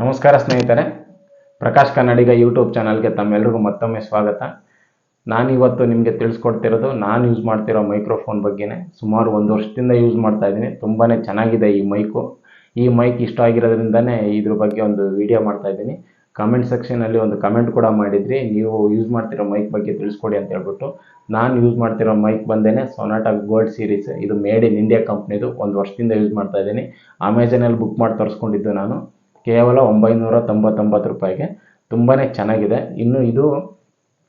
ನಮಸ್ಕಾರ ಸ್ನೇಹಿತರೆ, ಪ್ರಕಾಶ್ ಕನ್ನಡಿಗ ಯೂಟ್ಯೂಬ್ ಚಾನಲ್ಗೆ ತಮ್ಮೆಲ್ಲರಿಗೂ ಮತ್ತೊಮ್ಮೆ ಸ್ವಾಗತ. ನಾನಿವತ್ತು ನಿಮಗೆ ತಿಳಿಸ್ಕೊಡ್ತಿರೋದು ನಾನು ಯೂಸ್ ಮಾಡ್ತಿರೋ ಮೈಕ್ರೋಫೋನ್ ಬಗ್ಗೆನೇ. ಸುಮಾರು 1 ವರ್ಷದಿಂದ ಯೂಸ್ ಮಾಡ್ತಾ ಇದ್ದೀನಿ. ತುಂಬಾ ಚೆನ್ನಾಗಿದೆ ಈ ಮೈಕು. ಈ ಮೈಕ್ ಇಷ್ಟ ಆಗಿರೋದ್ರಿಂದನೇ ಇದ್ರ ಬಗ್ಗೆ ಒಂದು ವಿಡಿಯೋ ಮಾಡ್ತಾ ಇದ್ದೀನಿ. ಕಮೆಂಟ್ ಸೆಕ್ಷನಲ್ಲಿ ಒಂದು ಕಮೆಂಟ್ ಕೂಡ ಮಾಡಿದ್ರಿ, ನೀವು ಯೂಸ್ ಮಾಡ್ತಿರೋ ಮೈಕ್ ಬಗ್ಗೆ ತಿಳಿಸ್ಕೊಡಿ ಅಂತ ಹೇಳ್ಬಿಟ್ಟು. ನಾನು ಯೂಸ್ ಮಾಡ್ತಿರೋ ಮೈಕ್ ಬಂದೇನೆ ಸೊನಾಟಾ ಗೋಲ್ಡ್ ಸೀರೀಸ್. ಇದು ಮೇಡ್ ಇನ್ ಇಂಡಿಯಾ ಕಂಪ್ನಿದು. 1 ವರ್ಷದಿಂದ ಯೂಸ್ ಮಾಡ್ತಾ ಇದ್ದೀನಿ. ಅಮೆಝಾನಲ್ಲಿ ಬುಕ್ ಮಾಡಿ ತರಿಸ್ಕೊಂಡಿದ್ದು ನಾನು, ಕೇವಲ 999 ರೂಪಾಯಿಗೆ. ತುಂಬಾ ಚೆನ್ನಾಗಿದೆ. ಇನ್ನು ಇದು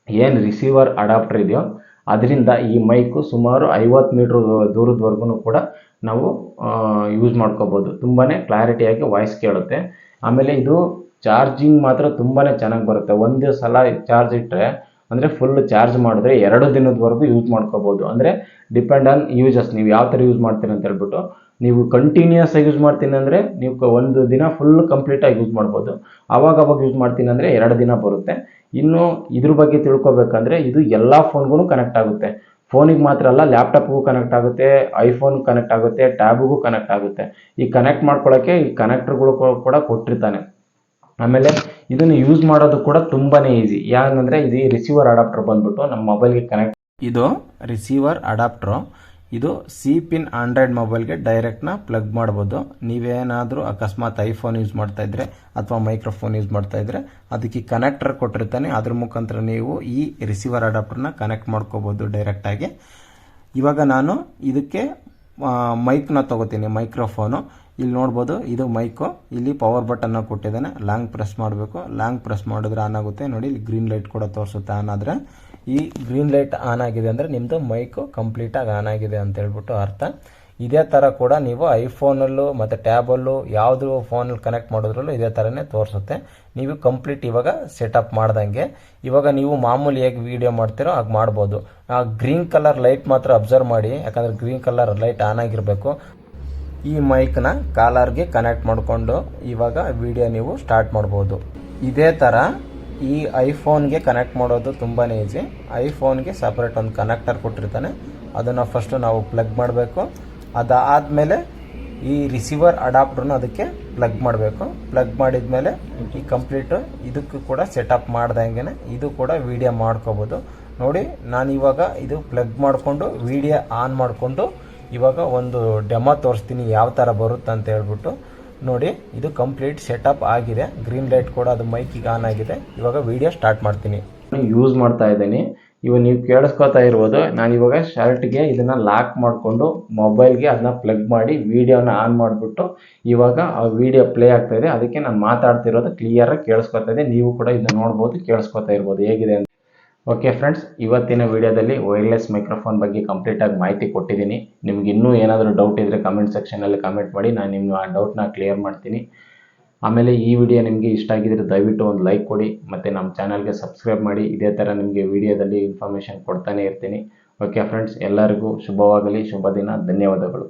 ಏನು ರಿಸೀವರ್ ಅಡಾಪ್ಟರ್ ಇದೆಯೋ ಅದರಿಂದ ಈ ಮೈಕು ಸುಮಾರು 50 ಮೀಟ್ರ್ ದೂರದವರೆಗೂ ಕೂಡ ನಾವು ಯೂಸ್ ಮಾಡ್ಕೋಬೋದು. ತುಂಬಾ ಕ್ಲಾರಿಟಿಯಾಗಿ ವಾಯ್ಸ್ ಕೇಳುತ್ತೆ. ಆಮೇಲೆ ಇದು ಚಾರ್ಜಿಂಗ್ ಮಾತ್ರ ತುಂಬಾ ಚೆನ್ನಾಗಿ ಬರುತ್ತೆ. ಒಂದು ಸಲ ಚಾರ್ಜ್ ಇಟ್ಟರೆ ಅಂದರೆ ಫುಲ್ ಚಾರ್ಜ್ ಮಾಡಿದ್ರೆ 2 ದಿನದವರೆಗೂ ಯೂಸ್ ಮಾಡ್ಕೋಬೋದು. ಅಂದರೆ ಡಿಪೆಂಡ್ ಆನ್ ಯೂಸಸ್, ನೀವು ಯಾವ ಥರ ಯೂಸ್ ಮಾಡ್ತೀರಿ ಅಂತ ಹೇಳ್ಬಿಟ್ಟು. ನೀವು ಕಂಟಿನ್ಯೂಸ್ ಆಗಿ ಯೂಸ್ ಮಾಡ್ತೀನಿ ಅಂದರೆ ನೀವು ಒಂದು ದಿನ ಫುಲ್ ಕಂಪ್ಲೀಟಾಗಿ ಯೂಸ್ ಮಾಡ್ಬೋದು. ಅವಾಗ ಯೂಸ್ ಮಾಡ್ತೀನಿ ಅಂದರೆ 2 ದಿನ ಬರುತ್ತೆ. ಇನ್ನು ಇದ್ರ ಬಗ್ಗೆ ತಿಳ್ಕೊಬೇಕಂದ್ರೆ ಇದು ಎಲ್ಲ ಫೋನ್ಗೂ ಕನೆಕ್ಟ್ ಆಗುತ್ತೆ. ಫೋನಿಗೆ ಮಾತ್ರ ಅಲ್ಲ, ಲ್ಯಾಪ್ಟಾಪ್ಗೂ ಕನೆಕ್ಟ್ ಆಗುತ್ತೆ, ಐಫೋನ್ ಕನೆಕ್ಟ್ ಆಗುತ್ತೆ, ಟ್ಯಾಬ್ಗೂ ಕನೆಕ್ಟ್ ಆಗುತ್ತೆ. ಈ ಕನೆಕ್ಟ್ ಮಾಡ್ಕೊಳ್ಳೋಕ್ಕೆ ಈ ಕನೆಕ್ಟರ್ಗಳು ಕೂಡ ಕೊಟ್ಟಿರ್ತಾನೆ. ಆಮೇಲೆ ಇದನ್ನು ಯೂಸ್ ಮಾಡೋದು ಕೂಡ ತುಂಬಾ ಈಸಿ. ಯಾಕಂದರೆ ಇದು ರಿಸೀವರ್ ಅಡಾಪ್ಟರ್ ಬಂದ್ಬಿಟ್ಟು ನಮ್ಮ ಮೊಬೈಲ್ಗೆ ಕನೆಕ್ಟ್. ಇದು ರಿಸೀವರ್ ಅಡಾಪ್ಟ್ರು. ಇದು ಸಿ ಪಿನ್ ಆಂಡ್ರಾಯ್ಡ್ ಮೊಬೈಲ್ಗೆ ಡೈರೆಕ್ಟ್ನ ಪ್ಲಗ್ ಮಾಡ್ಬೋದು. ನೀವೇನಾದರೂ ಅಕಸ್ಮಾತ್ ಐಫೋನ್ ಯೂಸ್ ಮಾಡ್ತಾ ಇದ್ರೆ ಅಥವಾ ಮೈಕ್ರೋಫೋನ್ ಯೂಸ್ ಮಾಡ್ತಾ ಇದ್ರೆ ಅದಕ್ಕೆ ಕನೆಕ್ಟರ್ ಕೊಟ್ಟಿರ್ತಾನೆ. ಅದ್ರ ಮುಖಾಂತರ ನೀವು ಈ ರಿಸೀವರ್ ಅಡಾಪ್ಟರ್ನ ಕನೆಕ್ಟ್ ಮಾಡ್ಕೋಬೋದು ಡೈರೆಕ್ಟಾಗಿ. ಇವಾಗ ನಾನು ಇದಕ್ಕೆ ಮೈಕ್ನ ತಗೋತೀನಿ, ಮೈಕ್ರೋಫೋನು. ಇಲ್ಲಿ ನೋಡ್ಬೋದು, ಇದು ಮೈಕು. ಇಲ್ಲಿ ಪವರ್ ಬಟನ್ನ ಕೊಟ್ಟಿದ್ದಾನೆ. ಲಾಂಗ್ ಪ್ರೆಸ್ ಮಾಡಬೇಕು. ಲಾಂಗ್ ಪ್ರೆಸ್ ಮಾಡಿದ್ರೆ ಆನ್ ಆಗುತ್ತೆ. ನೋಡಿ, ಇಲ್ಲಿ ಗ್ರೀನ್ ಲೈಟ್ ಕೂಡ ತೋರಿಸುತ್ತೆ ಆನ್ ಆದರೆ. ಈ ಗ್ರೀನ್ ಲೈಟ್ ಆನ್ ಆಗಿದೆ ಅಂದರೆ ನಿಮ್ಮದು ಮೈಕು ಕಂಪ್ಲೀಟಾಗಿ ಆನ್ ಆಗಿದೆ ಅಂತ ಹೇಳ್ಬಿಟ್ಟು ಅರ್ಥ. ಇದೇ ಥರ ಕೂಡ ನೀವು ಐಫೋನಲ್ಲೂ ಮತ್ತು ಟ್ಯಾಬಲ್ಲೂ ಯಾವುದು ಫೋನಲ್ಲಿ ಕನೆಕ್ಟ್ ಮಾಡೋದ್ರಲ್ಲೂ ಇದೇ ಥರನೇ ತೋರಿಸುತ್ತೆ. ನೀವು ಕಂಪ್ಲೀಟ್ ಇವಾಗ ಸೆಟಪ್ ಮಾಡ್ದಂಗೆ ಇವಾಗ ನೀವು ಮಾಮೂಲಿ ಹೇಗೆ ವೀಡಿಯೋ ಮಾಡ್ತೀರೋ ಹಾಗೆ ಮಾಡ್ಬೋದು. ಆ ಗ್ರೀನ್ ಕಲರ್ ಲೈಟ್ ಮಾತ್ರ ಅಬ್ಸರ್ವ್ ಮಾಡಿ, ಯಾಕಂದರೆ ಗ್ರೀನ್ ಕಲರ್ ಲೈಟ್ ಆನ್ ಆಗಿರಬೇಕು. ಈ ಮೈಕ್ನ ಕಾಲರ್ಗೆ ಕನೆಕ್ಟ್ ಮಾಡಿಕೊಂಡು ಇವಾಗ ವಿಡಿಯೋ ನೀವು ಸ್ಟಾರ್ಟ್ ಮಾಡ್ಬೋದು. ಇದೇ ಥರ ಈ ಐಫೋನ್ಗೆ ಕನೆಕ್ಟ್ ಮಾಡೋದು ತುಂಬಾ ಈಸಿ. ಐಫೋನ್ಗೆ ಸಪ್ರೇಟ್ ಒಂದು ಕನೆಕ್ಟರ್ ಕೊಟ್ಟಿರ್ತಾನೆ, ಅದನ್ನು ಫಸ್ಟು ನಾವು ಪ್ಲಗ್ ಮಾಡಬೇಕು. ಅದಾದಮೇಲೆ ಈ ರಿಸೀವರ್ ಅಡಾಪ್ಟರ್ನ ಅದಕ್ಕೆ ಪ್ಲಗ್ ಮಾಡಬೇಕು. ಪ್ಲಗ್ ಮಾಡಿದ್ಮೇಲೆ ಈ ಕಂಪ್ಲೀಟು ಇದಕ್ಕೂ ಕೂಡ ಸೆಟಪ್ ಮಾಡ್ದಂಗೆ ಇದು ಕೂಡ ವಿಡಿಯೋ ಮಾಡ್ಕೋಬೋದು. ನೋಡಿ, ನಾನಿವಾಗ ಇದು ಪ್ಲಗ್ ಮಾಡಿಕೊಂಡು ವಿಡಿಯೋ ಆನ್ ಮಾಡಿಕೊಂಡು ಇವಾಗ ಒಂದು ಡೆಮೋ ತೋರಿಸ್ತೀನಿ ಯಾವ ಥರ ಬರುತ್ತೆ ಅಂತ ಹೇಳ್ಬಿಟ್ಟು. ನೋಡಿ, ಇದು ಕಂಪ್ಲೀಟ್ ಸೆಟಪ್ ಆಗಿದೆ. ಗ್ರೀನ್ ಲೈಟ್ ಕೂಡ ಅದು ಮೈಕಿಗೆ ಆನ್ ಆಗಿದೆ. ಇವಾಗ ವಿಡಿಯೋ ಸ್ಟಾರ್ಟ್ ಮಾಡ್ತೀನಿ. ಯೂಸ್ ಮಾಡ್ತಾ ಇದ್ದೀನಿ. ಇವಾಗ ನೀವು ಕೇಳಿಸ್ಕೊತಾ ಇರ್ಬೋದು, ನಾನು ಇವಾಗ ಶರ್ಟ್ಗೆ ಇದನ್ನು ಲಾಕ್ ಮಾಡಿಕೊಂಡು ಮೊಬೈಲ್ಗೆ ಅದನ್ನ ಪ್ಲಗ್ ಮಾಡಿ ವಿಡಿಯೋನ ಆನ್ ಮಾಡಿಬಿಟ್ಟು ಇವಾಗ ಆ ವಿಡಿಯೋ ಪ್ಲೇ ಆಗ್ತಾ ಇದೆ. ಅದಕ್ಕೆ ನಾನು ಮಾತಾಡ್ತಿರೋದು ಕ್ಲಿಯರಾಗಿ ಕೇಳಿಸ್ಕೊತಾ ಇದೆ. ನೀವು ಕೂಡ ಇದನ್ನ ನೋಡ್ಬೋದು, ಕೇಳಿಸ್ಕೊತಾ ಇರ್ಬೋದು ಹೇಗಿದೆ ಅಂತ. ಓಕೆ ಫ್ರೆಂಡ್ಸ್, ಇವತ್ತಿನ ವಿಡಿಯೋದಲ್ಲಿ ವೈರ್ಲೆಸ್ ಮೈಕ್ರೋಫೋನ್ ಬಗ್ಗೆ ಕಂಪ್ಲೀಟಾಗಿ ಮಾಹಿತಿ ಕೊಟ್ಟಿದ್ದೀನಿ. ನಿಮ್ಗೆ ಇನ್ನೂ ಏನಾದರೂ ಡೌಟ್ ಇದ್ದರೆ ಕಮೆಂಟ್ ಸೆಕ್ಷನಲ್ಲಿ ಕಮೆಂಟ್ ಮಾಡಿ, ನಾನು ನಿಮ್ಮ ಆ ಡೌಟ್ನ ಕ್ಲಿಯರ್ ಮಾಡ್ತೀನಿ. ಆಮೇಲೆ ಈ ವಿಡಿಯೋ ನಿಮಗೆ ಇಷ್ಟ ಆಗಿದ್ರೆ ದಯವಿಟ್ಟು ಒಂದು ಲೈಕ್ ಕೊಡಿ ಮತ್ತು ನಮ್ಮ ಚಾನಲ್ಗೆ ಸಬ್ಸ್ಕ್ರೈಬ್ ಮಾಡಿ. ಇದೇ ಥರ ನಿಮಗೆ ವಿಡಿಯೋದಲ್ಲಿ ಇನ್ಫಾರ್ಮೇಷನ್ ಕೊಡ್ತಾನೆ ಇರ್ತೀನಿ. ಓಕೆ ಫ್ರೆಂಡ್ಸ್, ಎಲ್ಲರಿಗೂ ಶುಭವಾಗಲಿ, ಶುಭ ದಿನ. ಧನ್ಯವಾದಗಳು.